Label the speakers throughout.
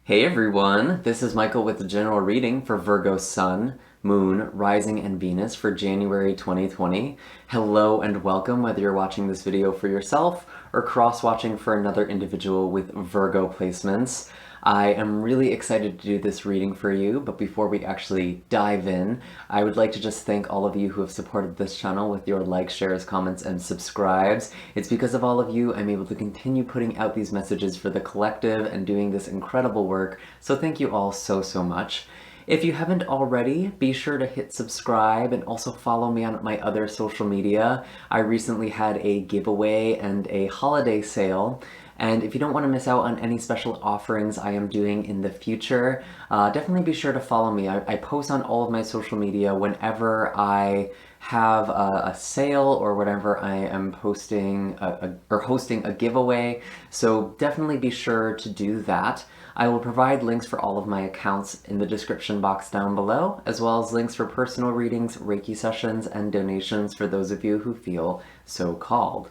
Speaker 1: Hey everyone, this is Michael with the general reading for Virgo Sun, Moon, Rising, and Venus for January 2020. Hello and welcome whether you're watching this video for yourself or cross-watching for another individual with Virgo placements. I am really excited to do this reading for you, but before we actually dive in, I would like to just thank all of you who have supported this channel with your likes, shares, comments, and subscribes. It's because of all of you I'm able to continue putting out these messages for the collective and doing this incredible work, so thank you all so much. If you haven't already, be sure to hit subscribe and also follow me on my other social media. I recently had a giveaway and a holiday sale, and if you don't want to miss out on any special offerings I am doing in the future, definitely be sure to follow me. I post on all of my social media whenever I have a sale or whenever I am posting or hosting a giveaway, so definitely be sure to do that. I will provide links for all of my accounts in the description box down below, as well as links for personal readings, Reiki sessions, and donations for those of you who feel so called.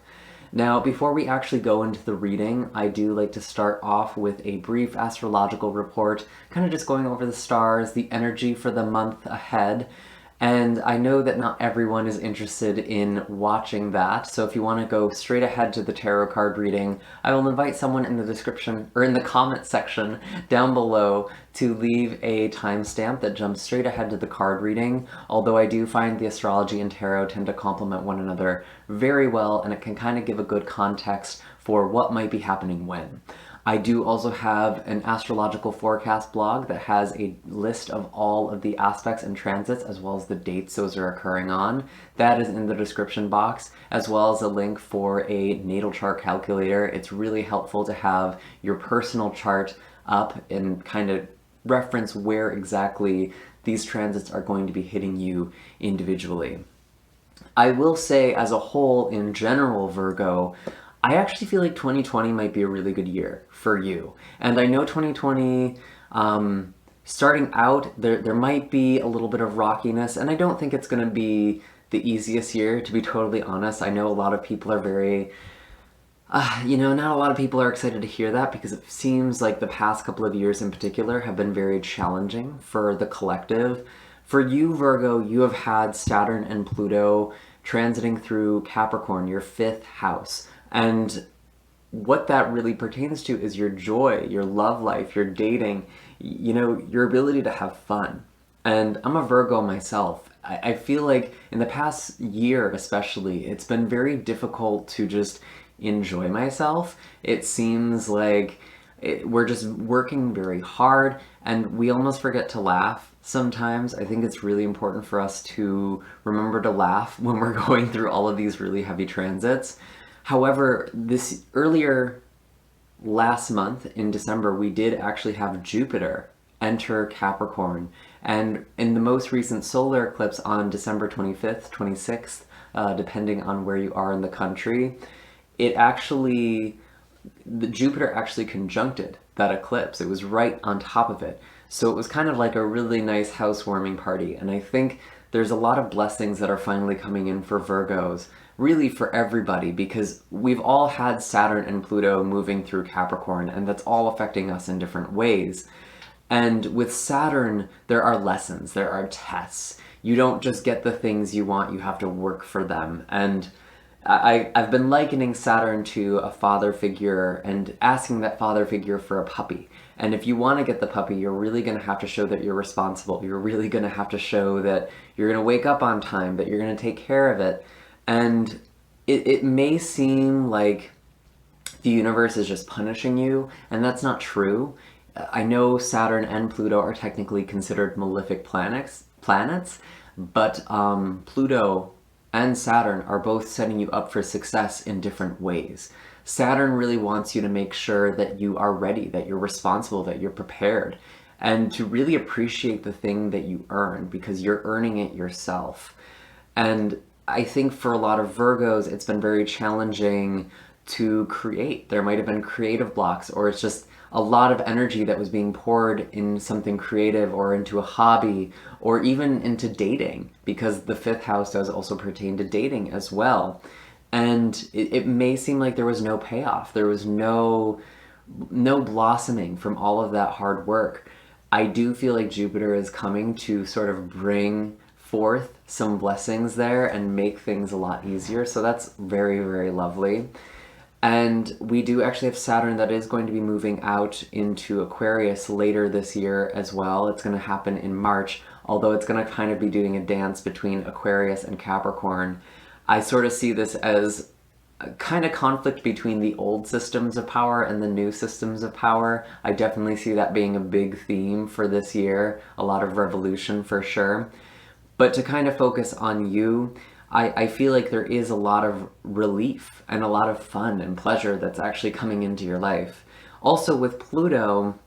Speaker 1: Now, before we actually go into the reading, I do like to start off with a brief astrological report, kind of just going over the stars, the energy for the month ahead. And I know that not everyone is interested in watching that, so if you want to go straight ahead to the tarot card reading, I will invite someone in the description or in the comment section down below to leave a timestamp that jumps straight ahead to the card reading, although I do find the astrology and tarot tend to complement one another very well, and it can kind of give a good context for what might be happening when. I do also have an astrological forecast blog that has a list of all of the aspects and transits as well as the dates those are occurring on. That is in the description box, as well as a link for a natal chart calculator. It's really helpful to have your personal chart up and kind of reference where exactly these transits are going to be hitting you individually. I will say, as a whole, in general, Virgo, I actually feel like 2020 might be a really good year for you. And I know 2020, starting out, there might be a little bit of rockiness, and I don't think it's going to be the easiest year, to be totally honest. I know a lot of people are very, not a lot of people are excited to hear that, because it seems like the past couple of years in particular have been very challenging for the collective. For you, Virgo, you have had Saturn and Pluto transiting through Capricorn, your 5th house. And what that really pertains to is your joy, your love life, your dating, your ability to have fun. And I'm a Virgo myself. I feel like in the past year especially, it's been very difficult to just enjoy myself. It seems like we're just working very hard and we almost forget to laugh sometimes. I think it's really important for us to remember to laugh when we're going through all of these really heavy transits. However, this earlier last month in December, we did actually have Jupiter enter Capricorn. And in the most recent solar eclipse on December 25th, 26th, depending on where you are in the country, the Jupiter actually conjuncted that eclipse. It was right on top of it. So it was kind of like a really nice housewarming party. And I think there's a lot of blessings that are finally coming in for Virgos, really for everybody, because we've all had Saturn and Pluto moving through Capricorn, and that's all affecting us in different ways. And with Saturn, there are lessons, there are tests. You don't just get the things you want, you have to work for them. And I've been likening Saturn to a father figure and asking that father figure for a puppy. And if you want to get the puppy, you're really going to have to show that you're responsible. You're really going to have to show that you're going to wake up on time, that you're going to take care of it. And it may seem like the universe is just punishing you, and that's not true. I know Saturn and Pluto are technically considered malefic planets, but Pluto and Saturn are both setting you up for success in different ways. Saturn really wants you to make sure that you are ready, that you're responsible, that you're prepared, and to really appreciate the thing that you earn, because you're earning it yourself. And I think for a lot of Virgos, it's been very challenging to create. There might have been creative blocks, or it's just a lot of energy that was being poured in something creative or into a hobby or even into dating, because the 5th house does also pertain to dating as well. And it may seem like there was no payoff. There was no no blossoming from all of that hard work. I do feel like Jupiter is coming to sort of bring forth some blessings there and make things a lot easier. So that's very, very lovely. And we do actually have Saturn that is going to be moving out into Aquarius later this year as well. It's going to happen in March, although it's going to kind of be doing a dance between Aquarius and Capricorn. I sort of see this as a kind of conflict between the old systems of power and the new systems of power. I definitely see that being a big theme for this year, a lot of revolution for sure. But to kind of focus on you, I feel like there is a lot of relief and a lot of fun and pleasure that's actually coming into your life. Also with Pluto,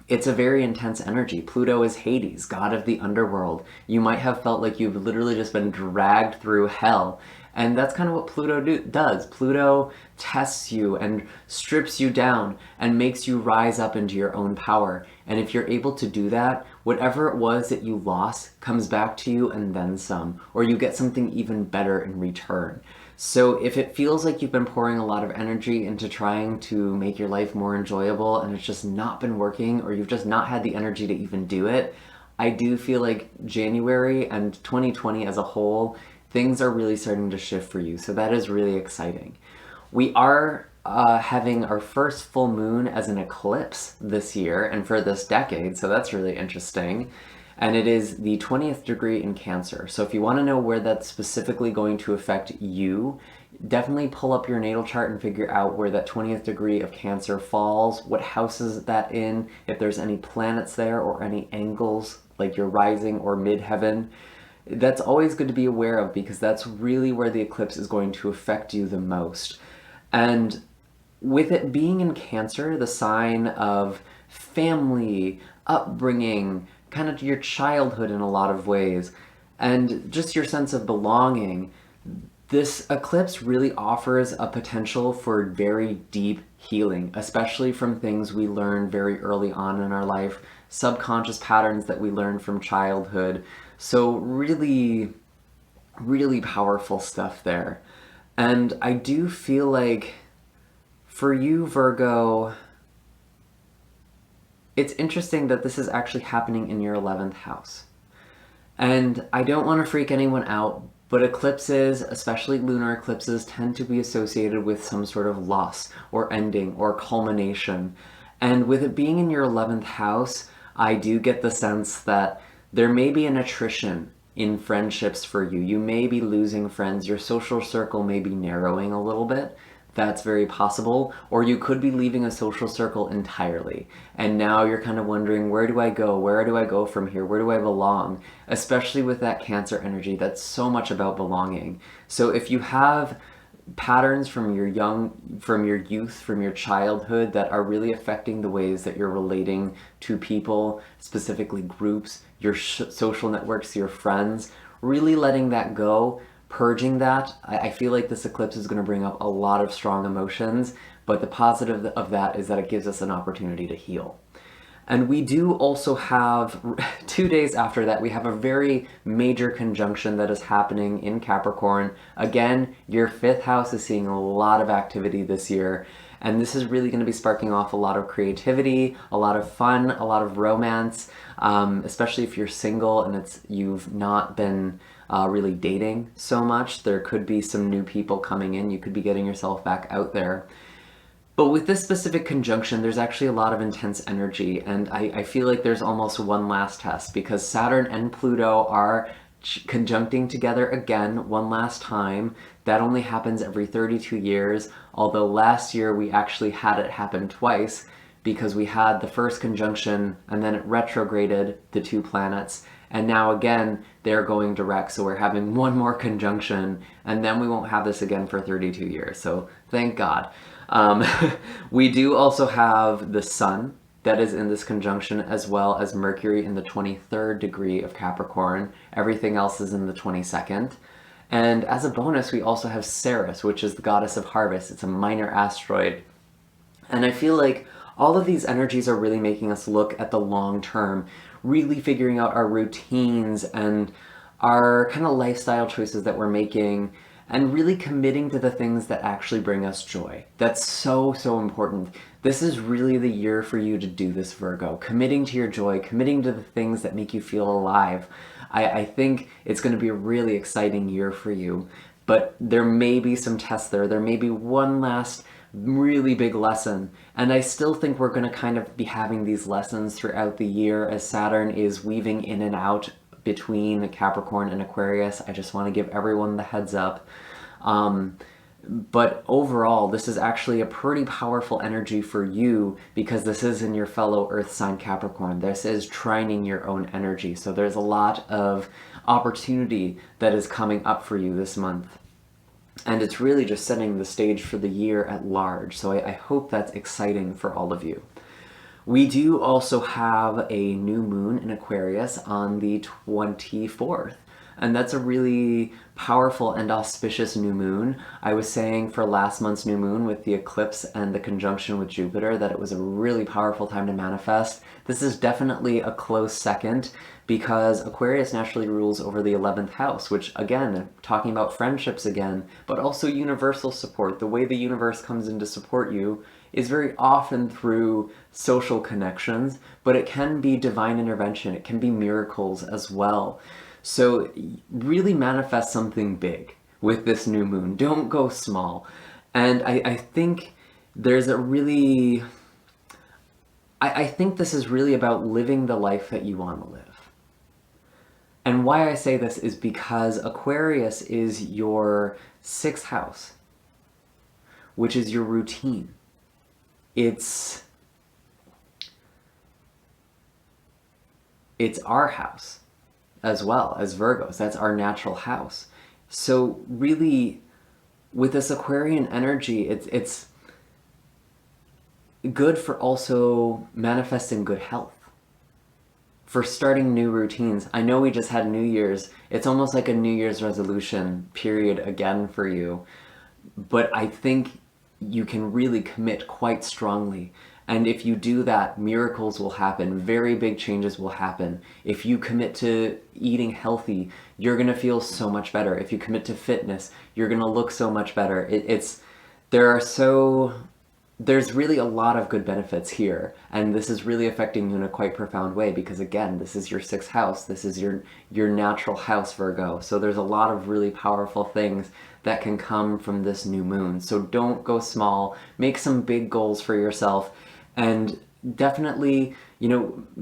Speaker 1: it's a very intense energy. Pluto is Hades, god of the underworld. You might have felt like you've literally just been dragged through hell. And that's kind of what Pluto does. Pluto tests you and strips you down and makes you rise up into your own power. And if you're able to do that, whatever it was that you lost comes back to you and then some, or you get something even better in return. So if it feels like you've been pouring a lot of energy into trying to make your life more enjoyable and it's just not been working, or you've just not had the energy to even do it, I do feel like January and 2020 as a whole, things are really starting to shift for you. So that is really exciting. We are having our first full moon as an eclipse this year and for this decade. So that's really interesting. And it is the 20th degree in Cancer. So if you want to know where that's specifically going to affect you, definitely pull up your natal chart and figure out where that 20th degree of Cancer falls, what house is that in, if there's any planets there or any angles like your rising or midheaven. That's always good to be aware of because that's really where the eclipse is going to affect you the most. And with it being in Cancer, the sign of family, upbringing, kind of your childhood in a lot of ways, and just your sense of belonging, this eclipse really offers a potential for very deep healing, especially from things we learn very early on in our life, subconscious patterns that we learn from childhood. So really, really powerful stuff there. And I do feel like for you, Virgo, it's interesting that this is actually happening in your 11th house. And I don't want to freak anyone out, but eclipses, especially lunar eclipses, tend to be associated with some sort of loss or ending or culmination. And with it being in your 11th house, I do get the sense that there may be an attrition in friendships for you. You may be losing friends. Your social circle may be narrowing a little bit. That's very possible. Or you could be leaving a social circle entirely. And now you're kind of wondering, where do I go? Where do I go from here? Where do I belong? Especially with that Cancer energy, that's so much about belonging. So if you have patterns from your youth, from your childhood that are really affecting the ways that you're relating to people, specifically groups, your social networks, your friends, really letting that go, purging that. I feel like this eclipse is going to bring up a lot of strong emotions, but the positive of that is that it gives us an opportunity to heal. And we do also have, 2 days after that, we have a very major conjunction that is happening in Capricorn. Again, your 5th house is seeing a lot of activity this year. And this is really going to be sparking off a lot of creativity, a lot of fun, a lot of romance, especially if you're single and you've not been really dating so much. There could be some new people coming in. You could be getting yourself back out there. But with this specific conjunction, there's actually a lot of intense energy, and I feel like there's almost one last test because Saturn and Pluto are conjuncting together again one last time. That only happens every 32 years, although last year we actually had it happen twice because we had the first conjunction and then it retrograded the 2 planets, and now again they're going direct, so we're having one more conjunction and then we won't have this again for 32 years, so thank God. We do also have the Sun that is in this conjunction, as well as Mercury in the 23rd degree of Capricorn. Everything else is in the 22nd. And as a bonus, we also have Ceres, which is the goddess of harvest. It's a minor asteroid. And I feel like all of these energies are really making us look at the long term, really figuring out our routines and our kind of lifestyle choices that we're making. and really committing to the things that actually bring us joy. That's so, so important. This is really the year for you to do this, Virgo. Committing to your joy, committing to the things that make you feel alive. I think it's going to be a really exciting year for you, but there may be some tests there. There may be one last really big lesson, and I still think we're going to kind of be having these lessons throughout the year as Saturn is weaving in and out between Capricorn and Aquarius. I just want to give everyone the heads up. But overall, this is actually a pretty powerful energy for you because this is in your fellow Earth sign Capricorn. This is trining your own energy. So there's a lot of opportunity that is coming up for you this month. And it's really just setting the stage for the year at large. So I hope that's exciting for all of you. We do also have a new moon in Aquarius on the 24th. And that's a really powerful and auspicious new moon. I was saying for last month's new moon with the eclipse and the conjunction with Jupiter that it was a really powerful time to manifest. This is definitely a close second because Aquarius naturally rules over the 11th house, which again, talking about friendships again, but also universal support. The way the universe comes in to support you is very often through social connections, but it can be divine intervention. It can be miracles as well. So really manifest something big with this new moon. Don't go small. And I think there's a really... I think this is really about living the life that you want to live. And why I say this is because Aquarius is your 6th house, which is your routine. It's our house as well as Virgos. That's our natural house. So really, with this Aquarian energy, it's good for also manifesting good health, for starting new routines. I know we just had New Year's. It's almost like a New Year's resolution period again for you, but I think you can really commit quite strongly. And if you do that, miracles will happen. Very big changes will happen. If you commit to eating healthy, you're going to feel so much better. If you commit to fitness, you're going to look so much better. There's really a lot of good benefits here. And this is really affecting you in a quite profound way because, again, this is your 6th house. This is your natural house, Virgo. So there's a lot of really powerful things that can come from this new moon. So don't go small. Make some big goals for yourself. And definitely,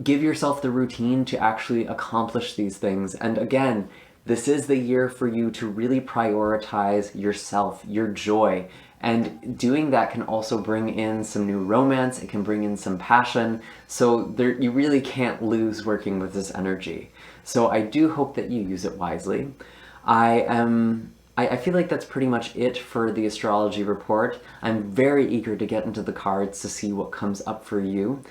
Speaker 1: give yourself the routine to actually accomplish these things. And again, this is the year for you to really prioritize yourself, your joy. And doing that can also bring in some new romance. It can bring in some passion. So you really can't lose working with this energy. So I do hope that you use it wisely. I feel like that's pretty much it for the astrology report. I'm very eager to get into the cards to see what comes up for you.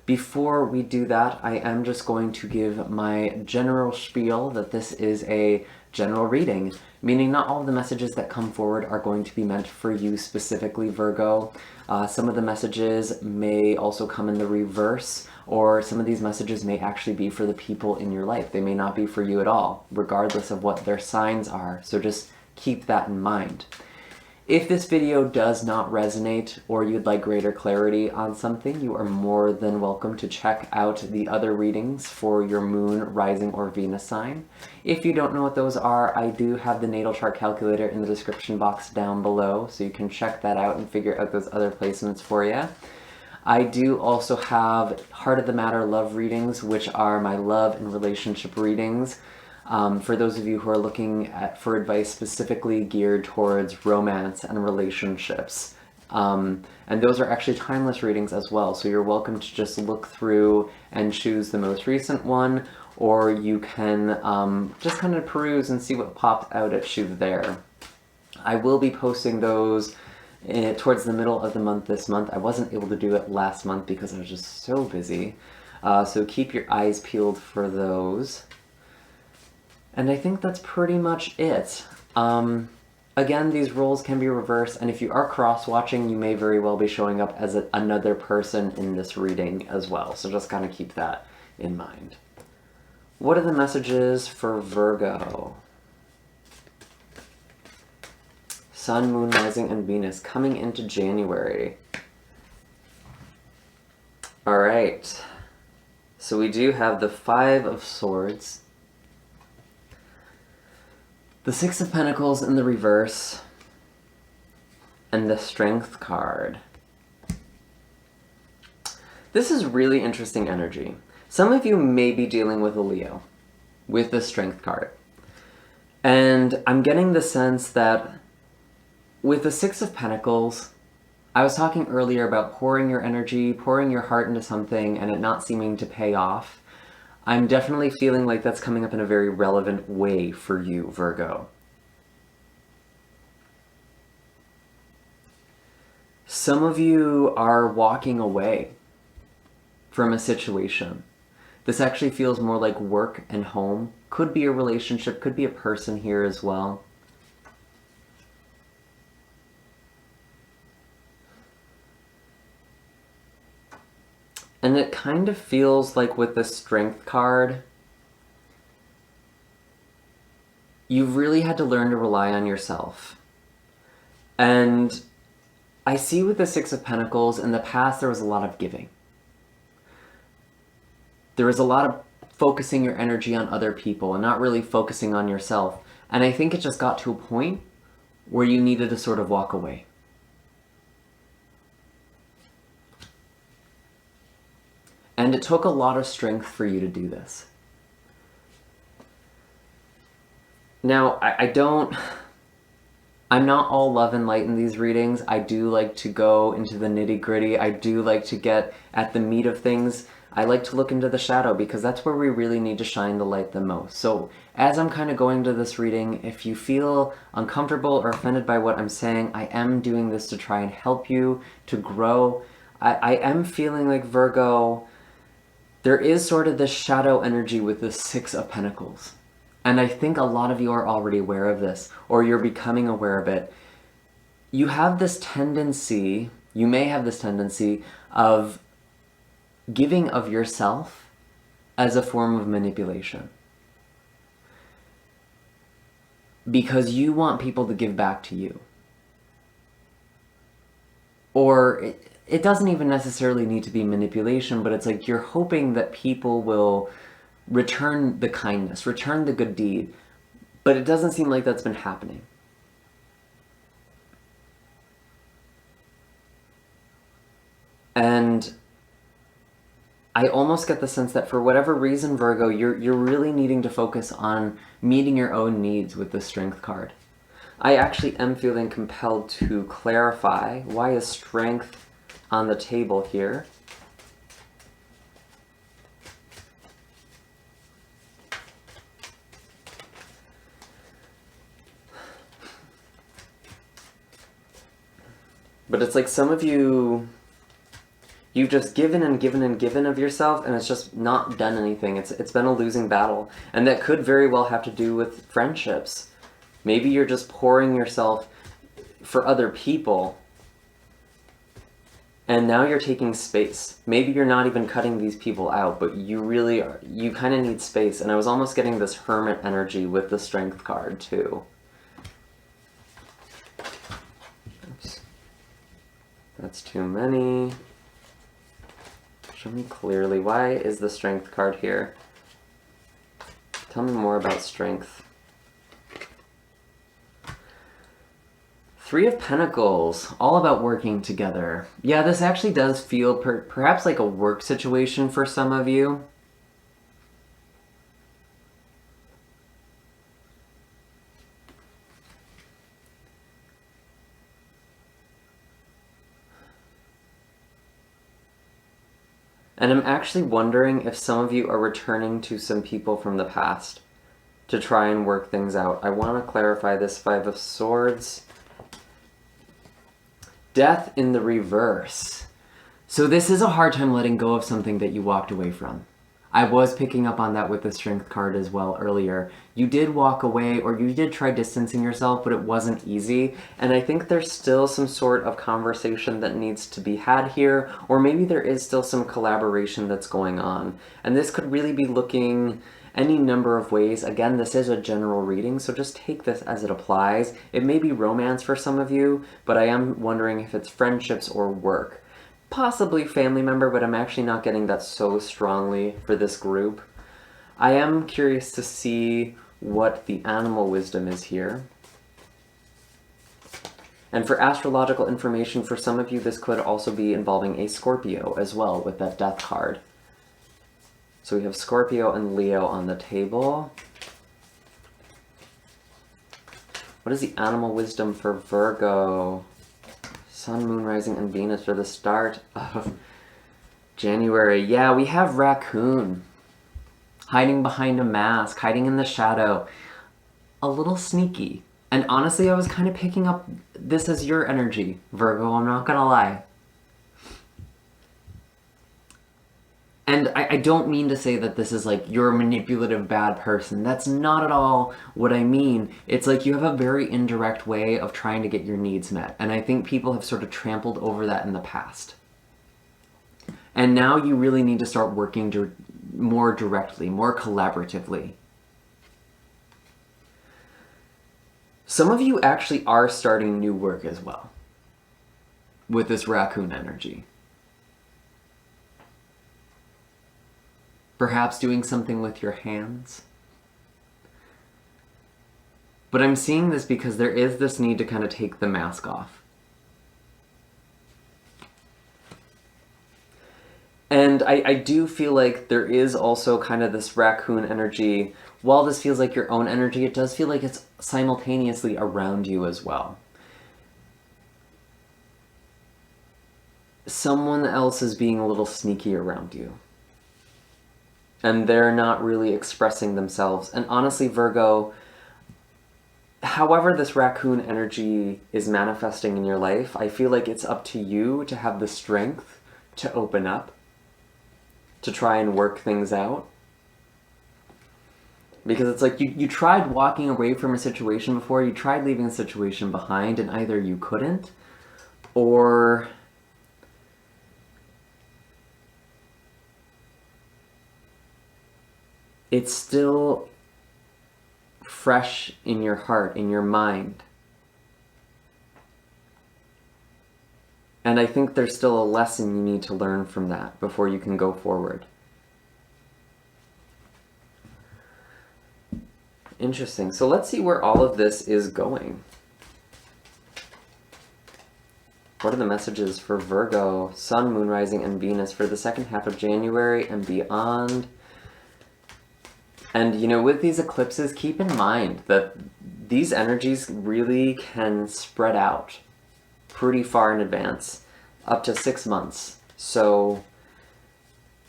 Speaker 1: Before we do that, I am just going to give my general spiel that this is a general reading, meaning not all of the messages that come forward are going to be meant for you specifically, Virgo. Some of the messages may also come in the reverse, or some of these messages may actually be for the people in your life. They may not be for you at all, regardless of what their signs are. So just keep that in mind. If this video does not resonate or you'd like greater clarity on something, you are more than welcome to check out the other readings for your moon, rising, or Venus sign. If you don't know what those are, I do have the natal chart calculator in the description box down below, so you can check that out and figure out those other placements for you. I do also have Heart of the Matter love readings, which are my love and relationship readings. For those of you who are looking for advice specifically geared towards romance and relationships. And those are actually timeless readings as well, so you're welcome to just look through and choose the most recent one, or you can just kind of peruse and see what popped out at you there. I will be posting those towards the middle of the month this month. I wasn't able to do it last month because I was just so busy. So keep your eyes peeled for those. And I think that's pretty much it. Again, these roles can be reversed, and if you are cross-watching, you may very well be showing up as another person in this reading as well. So just kind of keep that in mind. What are the messages for Virgo? Sun, Moon, Rising, and Venus coming into January. All right. So we do have the Five of Swords, the Six of Pentacles in the reverse, and the Strength card. This is really interesting energy. Some of you may be dealing with a Leo with the Strength card. And I'm getting the sense that with the Six of Pentacles, I was talking earlier about pouring your energy, pouring your heart into something and it not seeming to pay off. I'm definitely feeling like that's coming up in a very relevant way for you, Virgo. Some of you are walking away from a situation. This actually feels more like work and home. Could be a relationship, could be a person here as well. And it kind of feels like with the Strength card, you've really had to learn to rely on yourself. And I see with the Six of Pentacles, in the past there was a lot of giving. There was a lot of focusing your energy on other people and not really focusing on yourself. And I think it just got to a point where you needed to sort of walk away. And it took a lot of strength for you to do this. Now, I'm not all love and light in these readings. I do like to go into the nitty-gritty. I do like to get at the meat of things. I like to look into the shadow because that's where we really need to shine the light the most. So as I'm kind of going to this reading, if you feel uncomfortable or offended by what I'm saying, I am doing this to try and help you to grow. I am feeling like, Virgo, there is sort of this shadow energy with the Six of Pentacles. And I think a lot of you are already aware of this, or you're becoming aware of it. You have this tendency, you may have this tendency of giving of yourself as a form of manipulation. Because you want people to give back to you. Or it doesn't even necessarily need to be manipulation, but it's like you're hoping that people will return the kindness, return the good deed, but it doesn't seem like that's been happening. And I almost get the sense that for whatever reason, Virgo, you're really needing to focus on meeting your own needs with the Strength card. I actually am feeling compelled to clarify why is Strength on the table here. But it's like some of you, you've just given and given and given of yourself, and it's just not done anything. It's been a losing battle. And that could very well have to do with friendships. Maybe you're just pouring yourself for other people, and now you're taking space. Maybe you're not even cutting these people out, but you really are. You kind of need space. And I was almost getting this Hermit energy with the Strength card too. Oops. That's too many. Show me clearly. Why is the Strength card here? Tell me more about Strength. Three of Pentacles, all about working together. Yeah, this actually does feel perhaps like a work situation for some of you. And I'm actually wondering if some of you are returning to some people from the past to try and work things out. I want to clarify this Five of Swords. Death in the reverse. So this is a hard time letting go of something that you walked away from. I was picking up on that with the Strength card as well earlier. You did walk away, or you did try distancing yourself, but it wasn't easy. And I think there's still some sort of conversation that needs to be had here, or maybe there is still some collaboration that's going on. And this could really be looking any number of ways. Again, this is a general reading, so just take this as it applies. It may be romance for some of you, but I am wondering if it's friendships or work. Possibly family member, but I'm actually not getting that so strongly for this group. I am curious to see what the animal wisdom is here. And for astrological information, for some of you, this could also be involving a Scorpio as well with that death card. So we have Scorpio and Leo on the table. What is the animal wisdom for Virgo? Sun, Moon, Rising, and Venus for the start of January. Yeah, we have raccoon. Hiding behind a mask, hiding in the shadow. A little sneaky. And honestly, I was kind of picking up this as your energy, Virgo, I'm not gonna lie. And I don't mean to say that this is like you're a manipulative bad person. That's not at all what I mean. It's like you have a very indirect way of trying to get your needs met. And I think people have sort of trampled over that in the past. And now you really need to start working more directly, more collaboratively. Some of you actually are starting new work as well with this raccoon energy. Perhaps doing something with your hands. But I'm seeing this because there is this need to kind of take the mask off. And I do feel like there is also kind of this raccoon energy. While this feels like your own energy, it does feel like it's simultaneously around you as well. Someone else is being a little sneaky around you. And they're not really expressing themselves. And honestly, Virgo, however this raccoon energy is manifesting in your life, I feel like it's up to you to have the strength to open up, to try and work things out. Because it's like you tried walking away from a situation before, you tried leaving a situation behind, and either you couldn't, or it's still fresh in your heart, in your mind. And I think there's still a lesson you need to learn from that before you can go forward. Interesting. So let's see where all of this is going. What are the messages for Virgo, Sun, Moon, Rising, and Venus for the second half of January and beyond? And, you know, with these eclipses, keep in mind that these energies really can spread out pretty far in advance, up to 6 months. So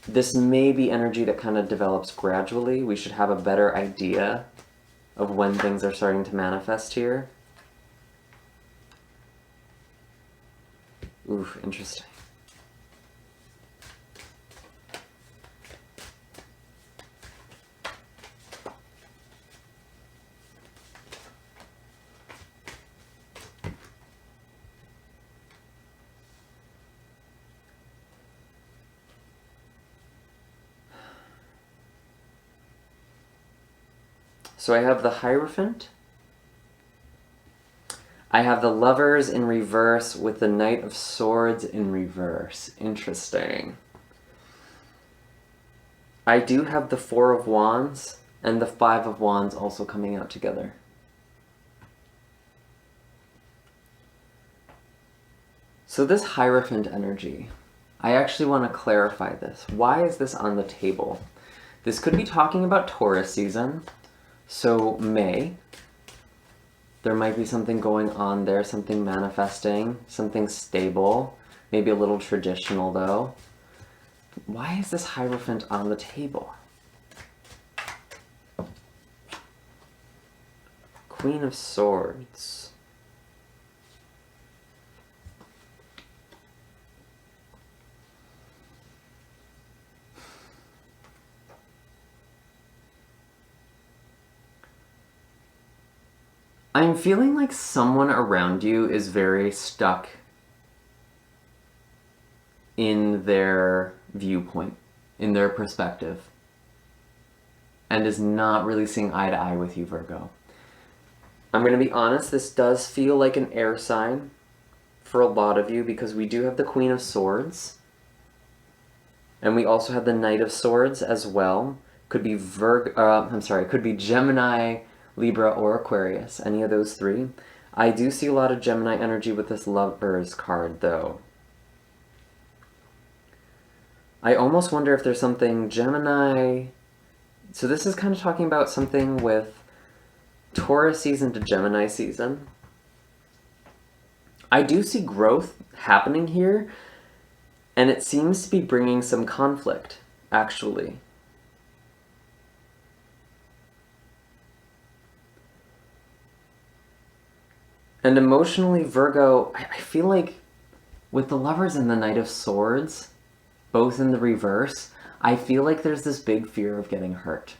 Speaker 1: this may be energy that kind of develops gradually. We should have a better idea of when things are starting to manifest here. Oof, interesting. So I have the Hierophant. I have the Lovers in reverse with the Knight of Swords in reverse. Interesting. I do have the Four of Wands and the Five of Wands also coming out together. So this Hierophant energy, I actually want to clarify this. Why is this on the table? This could be talking about Taurus season. So May, there might be something going on there, something manifesting, something stable, maybe a little traditional though. Why is this Hierophant on the table? Queen of Swords. I'm feeling like someone around you is very stuck in their viewpoint, in their perspective. and is not really seeing eye to eye with you, Virgo. I'm going to be honest, this does feel like an air sign for a lot of you because we do have the Queen of Swords. And we also have the Knight of Swords as well. Could be could be Gemini, Libra, or Aquarius. Any of those three. I do see a lot of Gemini energy with this Lovers card, though. I almost wonder if there's something Gemini... So this is kind of talking about something with Taurus season to Gemini season. I do see growth happening here, and it seems to be bringing some conflict, actually. And emotionally, Virgo, I feel like with the Lovers and the Knight of Swords, both in the reverse, I feel like there's this big fear of getting hurt.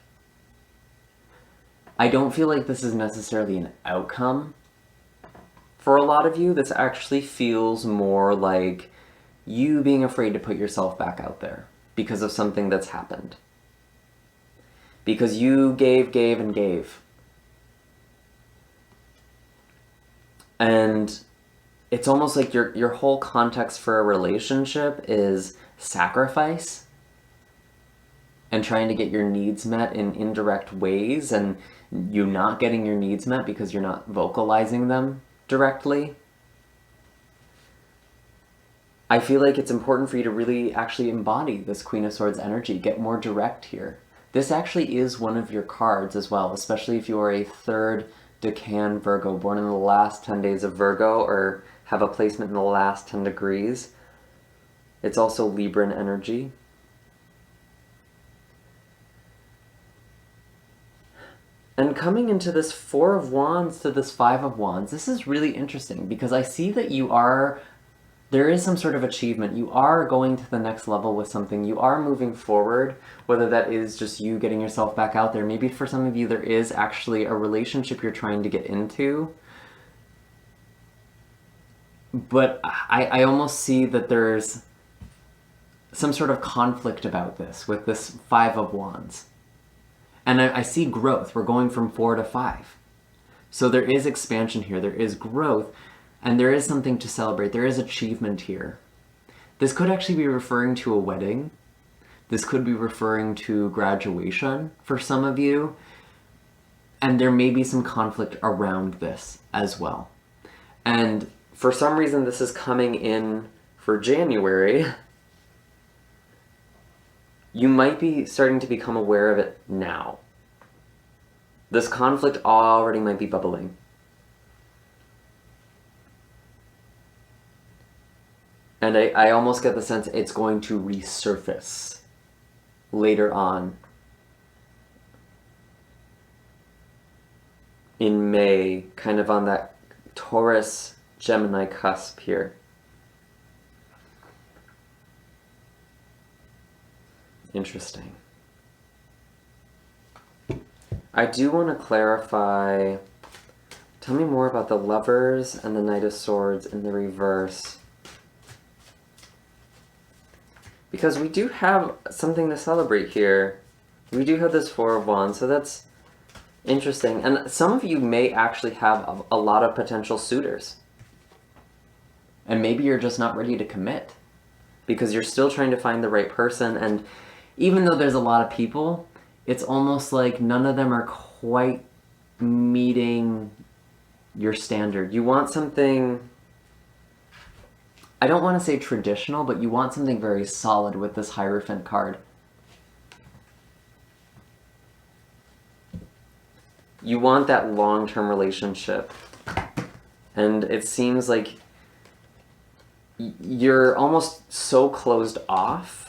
Speaker 1: I don't feel like this is necessarily an outcome. For a lot of you, this actually feels more like you being afraid to put yourself back out there because of something that's happened. Because you gave, and gave. And it's almost like your whole context for a relationship is sacrifice and trying to get your needs met in indirect ways, and you not getting your needs met because you're not vocalizing them directly. I feel like it's important for you to really actually embody this Queen of Swords energy, get more direct here. This actually is one of your cards as well, especially if you are a third decan Virgo, born in the last 10 days of Virgo, or have a placement in the last 10 degrees. It's also Libran energy. And coming into this Four of Wands to this Five of Wands, this is really interesting because I see that there is some sort of achievement. You are going to the next level with something. You are moving forward, whether that is just you getting yourself back out there. Maybe for some of you, there is actually a relationship you're trying to get into. But I almost see that there's some sort of conflict about this with this Five of Wands. And I see growth. We're going from 4 to 5. So there is expansion here. There is growth. And there is something to celebrate. There is achievement here. This could actually be referring to a wedding. This could be referring to graduation for some of you. And there may be some conflict around this as well. And for some reason, this is coming in for January. You might be starting to become aware of it now. This conflict already might be bubbling. And I almost get the sense it's going to resurface later on in May, kind of on that Taurus-Gemini cusp here. Interesting. I do want to clarify, tell me more about the Lovers and the Knight of Swords in the reverse. Because we do have something to celebrate here. We do have this Four of Wands, so that's interesting. And some of you may actually have a lot of potential suitors. And maybe you're just not ready to commit because you're still trying to find the right person. And even though there's a lot of people, it's almost like none of them are quite meeting your standard. You want something, I don't want to say traditional, but you want something very solid with this Hierophant card. You want that long-term relationship. And it seems like you're almost so closed off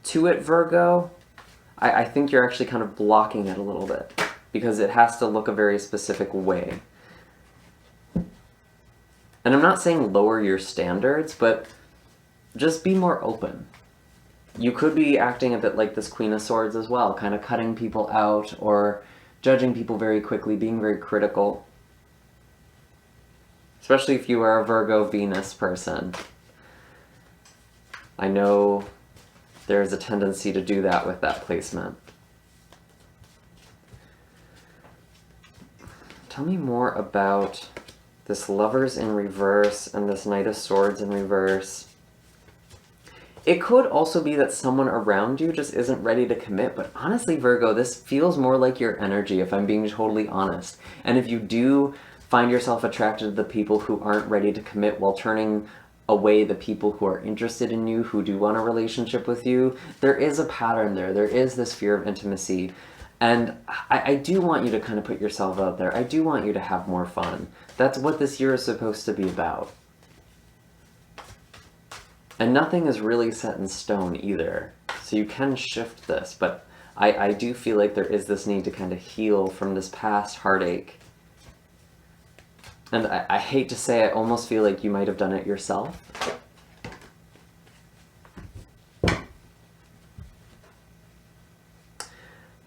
Speaker 1: to it, Virgo. I think you're actually kind of blocking it a little bit because it has to look a very specific way. And I'm not saying lower your standards, but just be more open. You could be acting a bit like this Queen of Swords as well, kind of cutting people out or judging people very quickly, being very critical. Especially if you are a Virgo Venus person. I know there's a tendency to do that with that placement. Tell me more about this Lovers in reverse and this Knight of Swords in reverse. It could also be that someone around you just isn't ready to commit, but honestly, Virgo, this feels more like your energy, if I'm being totally honest. And if you do find yourself attracted to the people who aren't ready to commit while turning away the people who are interested in you, who do want a relationship with you, there is a pattern there. There is this fear of intimacy. And I do want you to kind of put yourself out there. I do want you to have more fun. That's what this year is supposed to be about. And nothing is really set in stone either. So you can shift this, but I do feel like there is this need to kind of heal from this past heartache. And I hate to say, I almost feel like you might have done it yourself.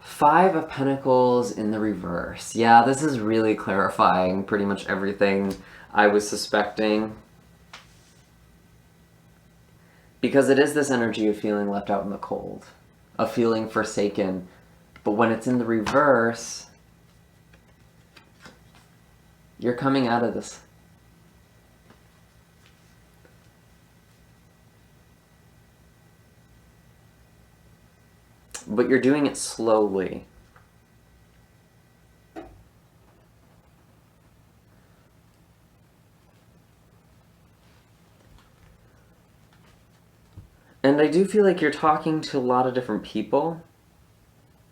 Speaker 1: Five of Pentacles in the reverse. Yeah, this is really clarifying pretty much everything I was suspecting. Because it is this energy of feeling left out in the cold, of feeling forsaken. But when it's in the reverse, you're coming out of this. But you're doing it slowly. And I do feel like you're talking to a lot of different people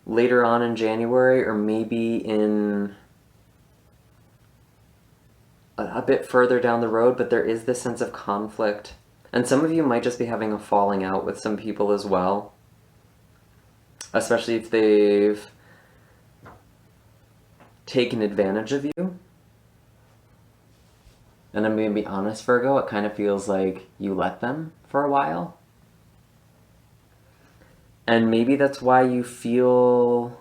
Speaker 1: later on in January, or maybe in a bit further down the road, but there is this sense of conflict. And some of you might just be having a falling out with some people as well. Especially if they've taken advantage of you. And I'm going to be honest, Virgo, it kind of feels like you let them for a while. And maybe that's why you feel...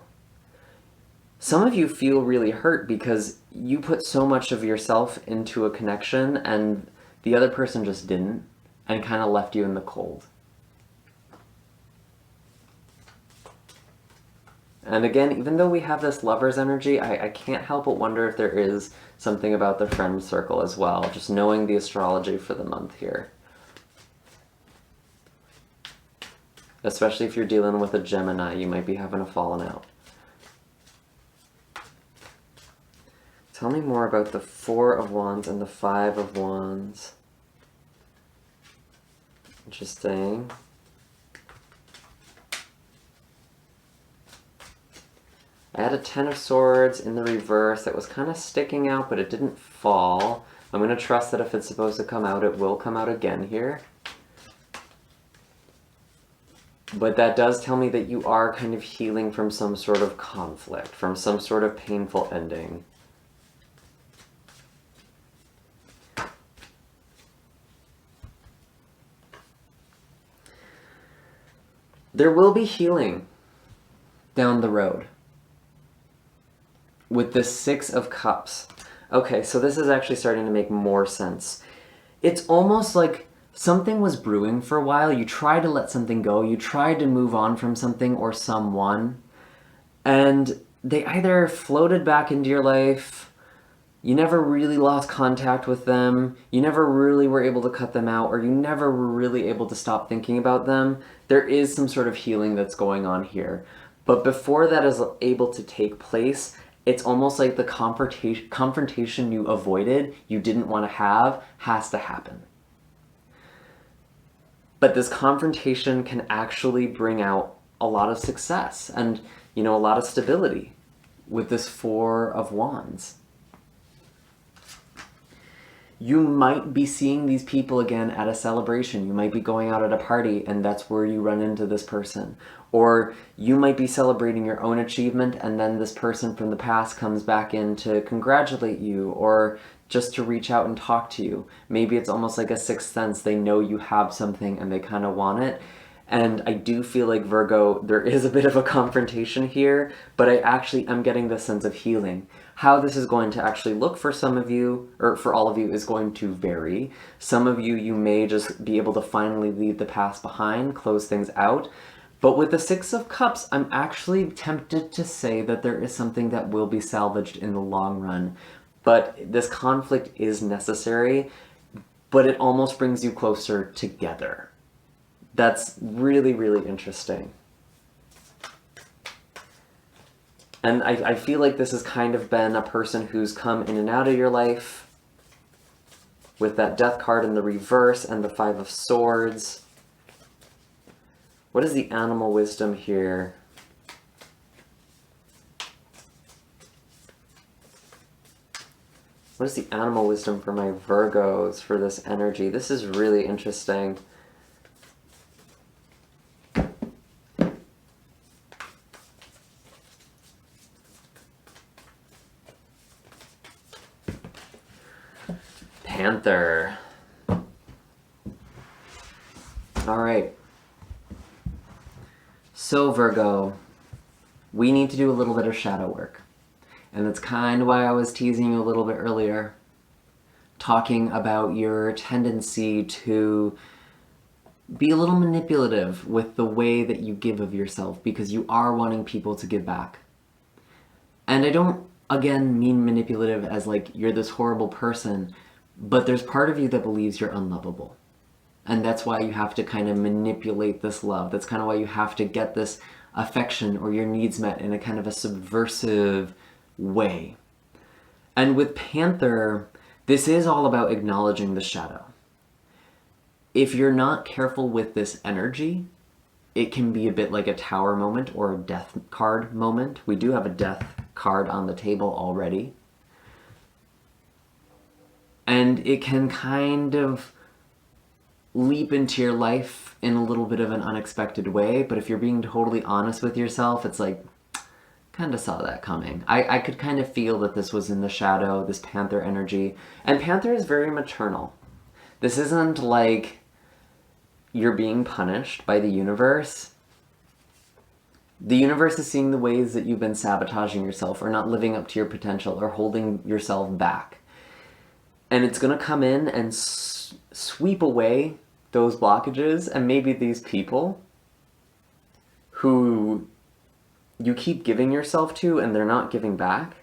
Speaker 1: Some of you feel really hurt because you put so much of yourself into a connection and the other person just didn't, and kind of left you in the cold. And again, even though we have this lover's energy, I can't help but wonder if there is something about the friend circle as well, just knowing the astrology for the month here. Especially if you're dealing with a Gemini, you might be having a falling out. Tell me more about the Four of Wands and the Five of Wands. Interesting. I had a Ten of Swords in the reverse that was kind of sticking out, but it didn't fall. I'm going to trust that if it's supposed to come out, it will come out again here. But that does tell me that you are kind of healing from some sort of conflict, from some sort of painful ending. There will be healing down the road with the Six of Cups. Okay, so this is actually starting to make more sense. It's almost like something was brewing for a while. You tried to let something go. You tried to move on from something or someone. And they either floated back into your life, you never really lost contact with them, you never really were able to cut them out, or you never were really able to stop thinking about them. There is some sort of healing that's going on here. But before that is able to take place, it's almost like the confrontation you avoided, you didn't want to have, has to happen. But this confrontation can actually bring out a lot of success and, you know, a lot of stability with this Four of Wands. You might be seeing these people again at a celebration. You might be going out at a party and that's where you run into this person. Or you might be celebrating your own achievement and then this person from the past comes back in to congratulate you or just to reach out and talk to you. Maybe it's almost like a sixth sense. They know you have something and they kind of want it. And I do feel like, Virgo, there is a bit of a confrontation here, but I actually am getting this sense of healing. How this is going to actually look for some of you, or for all of you, is going to vary. Some of you, you may just be able to finally leave the past behind, close things out. But with the Six of Cups, I'm actually tempted to say that there is something that will be salvaged in the long run. But this conflict is necessary, but it almost brings you closer together. That's really, really interesting. And I feel like this has kind of been a person who's come in and out of your life with that Death card in the reverse and the Five of Swords. What is the animal wisdom here? What is the animal wisdom for my Virgos for this energy? This is really interesting. Panther. All right. So Virgo, we need to do a little bit of shadow work. And that's kind of why I was teasing you a little bit earlier, talking about your tendency to be a little manipulative with the way that you give of yourself, because you are wanting people to give back. And I don't, again, mean manipulative as like you're this horrible person, but there's part of you that believes you're unlovable. And that's why you have to kind of manipulate this love. That's kind of why you have to get this affection or your needs met in a kind of a subversive way. And with Panther, this is all about acknowledging the shadow. If you're not careful with this energy, it can be a bit like a Tower moment or a Death card moment. We do have a Death card on the table already. And it can kind of leap into your life in a little bit of an unexpected way, but if you're being totally honest with yourself, it's like, kind of saw that coming. I could kind of feel that this was in the shadow, this Panther energy. And Panther is very maternal. This isn't like you're being punished by the universe. The universe is seeing the ways that you've been sabotaging yourself or not living up to your potential or holding yourself back. And it's going to come in and sweep away those blockages, and maybe these people who you keep giving yourself to and they're not giving back.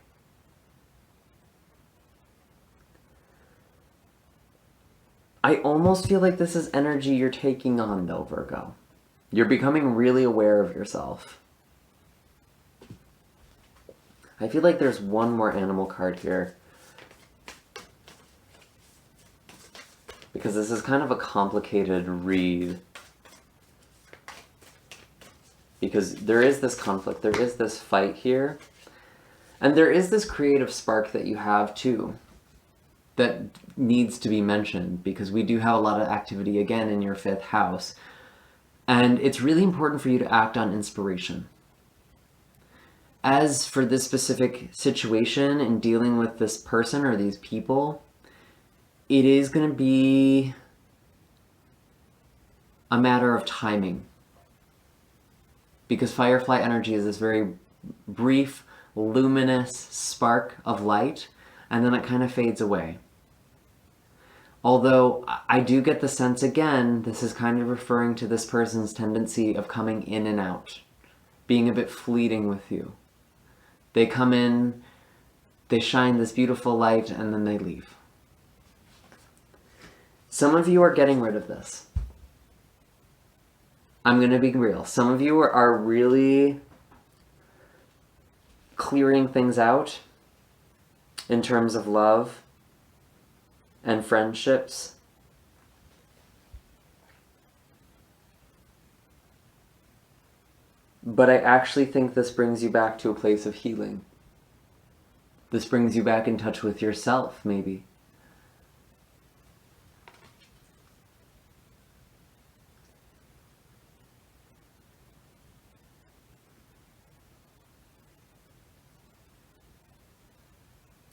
Speaker 1: I almost feel like this is energy you're taking on though, Virgo. You're becoming really aware of yourself. I feel like there's one more animal card here, because this is kind of a complicated read. Because there is this conflict, there is this fight here, and there is this creative spark that you have too that needs to be mentioned, because we do have a lot of activity again in your 5th house, and it's really important for you to act on inspiration. As for this specific situation in dealing with this person or these people, it is going to be a matter of timing. Because Firefly energy is this very brief, luminous spark of light, and then it kind of fades away. Although I do get the sense, again, this is kind of referring to this person's tendency of coming in and out, being a bit fleeting with you. They come in, they shine this beautiful light, and then they leave. Some of you are getting rid of this. I'm going to be real. Some of you are really clearing things out in terms of love and friendships. But I actually think this brings you back to a place of healing. This brings you back in touch with yourself, maybe.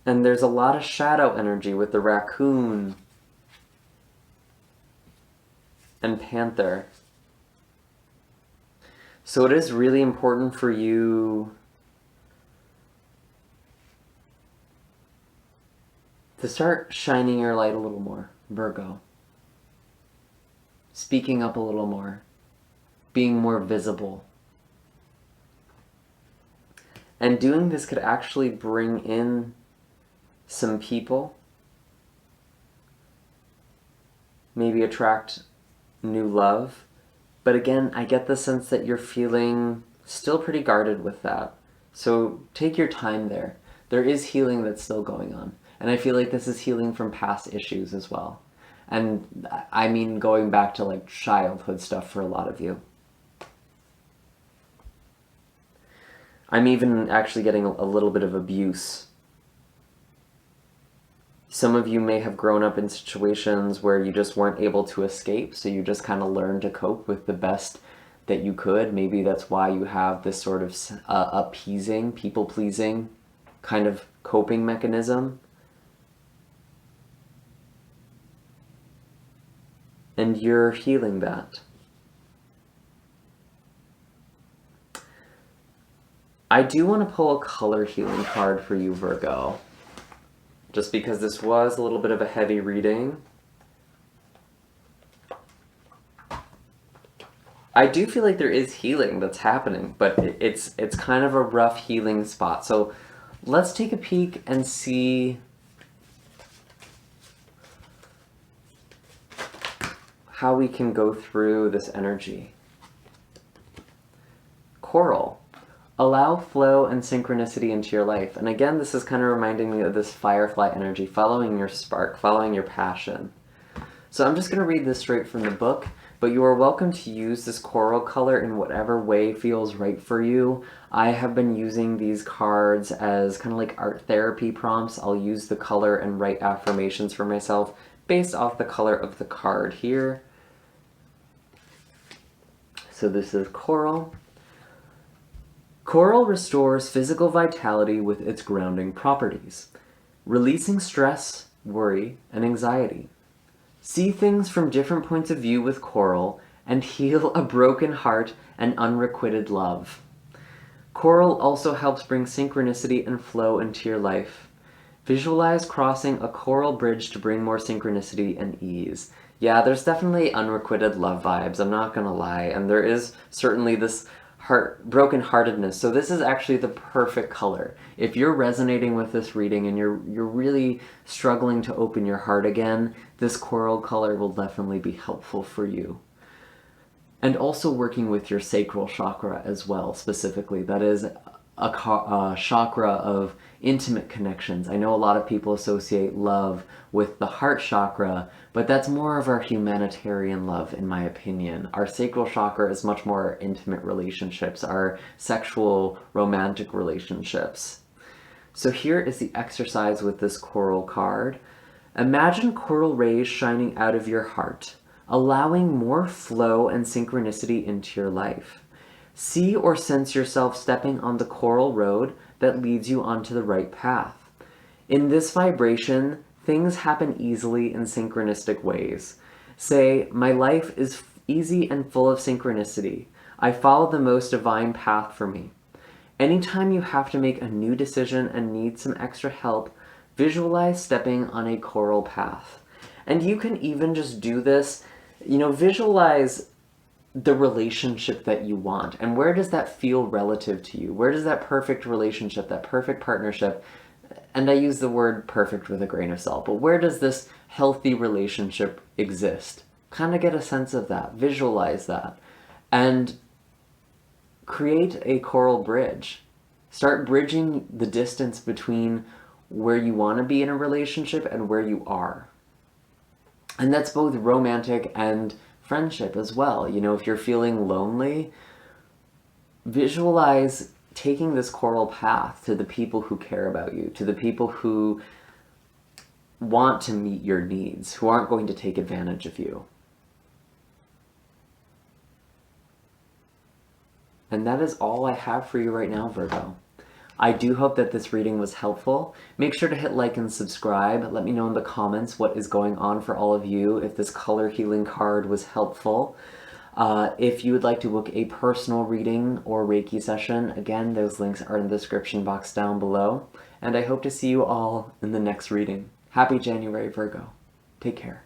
Speaker 1: And there's a lot of shadow energy with the raccoon and panther. So it is really important for you to start shining your light a little more, Virgo. Speaking up a little more. being more visible. And doing this could actually bring in some people, maybe attract new love. But again, I get the sense that you're feeling still pretty guarded with that. So take your time there. There is healing that's still going on. And I feel like this is healing from past issues as well. And I mean going back to like childhood stuff for a lot of you. I'm even actually getting a little bit of abuse. Some of you may have grown up in situations where you just weren't able to escape, so you just kind of learned to cope with the best that you could. Maybe that's why you have this sort of appeasing, people-pleasing kind of coping mechanism. And you're healing that. I do want to pull a color healing card for you, Virgo. Just because this was a little bit of a heavy reading. I do feel like there is healing that's happening, but it's kind of a rough healing spot. So let's take a peek and see how we can go through this energy. Coral. Allow flow and synchronicity into your life. And again, this is kind of reminding me of this firefly energy, following your spark, following your passion. So I'm just going to read this straight from the book, but you are welcome to use this coral color in whatever way feels right for you. I have been using these cards as kind of like art therapy prompts. I'll use the color and write affirmations for myself based off the color of the card here. So this is coral. Coral restores physical vitality with its grounding properties, releasing stress, worry, and anxiety. See things from different points of view with coral and heal a broken heart and unrequited love. Coral also helps bring synchronicity and flow into your life. Visualize crossing a coral bridge to bring more synchronicity and ease. Yeah, there's definitely unrequited love vibes, I'm not gonna lie, and there is certainly this broken-heartedness. So this is actually the perfect color. If you're resonating with this reading and you're really struggling to open your heart again, this coral color will definitely be helpful for you. And also working with your sacral chakra as well, specifically. That is a chakra of intimate connections. I know a lot of people associate love with the heart chakra, but that's more of our humanitarian love, in my opinion. Our sacral chakra is much more intimate relationships, our sexual, romantic relationships. So here is the exercise with this coral card. Imagine coral rays shining out of your heart, allowing more flow and synchronicity into your life. See or sense yourself stepping on the coral road that leads you onto the right path. In this vibration, things happen easily in synchronistic ways. Say, my life is easy and full of synchronicity. I follow the most divine path for me. Anytime you have to make a new decision and need some extra help, visualize stepping on a coral path. And you can even just do this, visualize the relationship that you want. And where does that feel relative to you? Where does that perfect relationship, that perfect partnership, and I use the word perfect with a grain of salt, but where does this healthy relationship exist? Kind of get a sense of that, visualize that, and create a coral bridge. Start bridging the distance between where you want to be in a relationship and where you are. And that's both romantic and friendship as well. If you're feeling lonely, visualize taking this coral path to the people who care about you, to the people who want to meet your needs, who aren't going to take advantage of you. And that is all I have for you right now, Virgo. I do hope that this reading was helpful. Make sure to hit like and subscribe. Let me know in the comments what is going on for all of you, if this color healing card was helpful. If you would like to book a personal reading or Reiki session, again, those links are in the description box down below. And I hope to see you all in the next reading. Happy January, Virgo. Take care.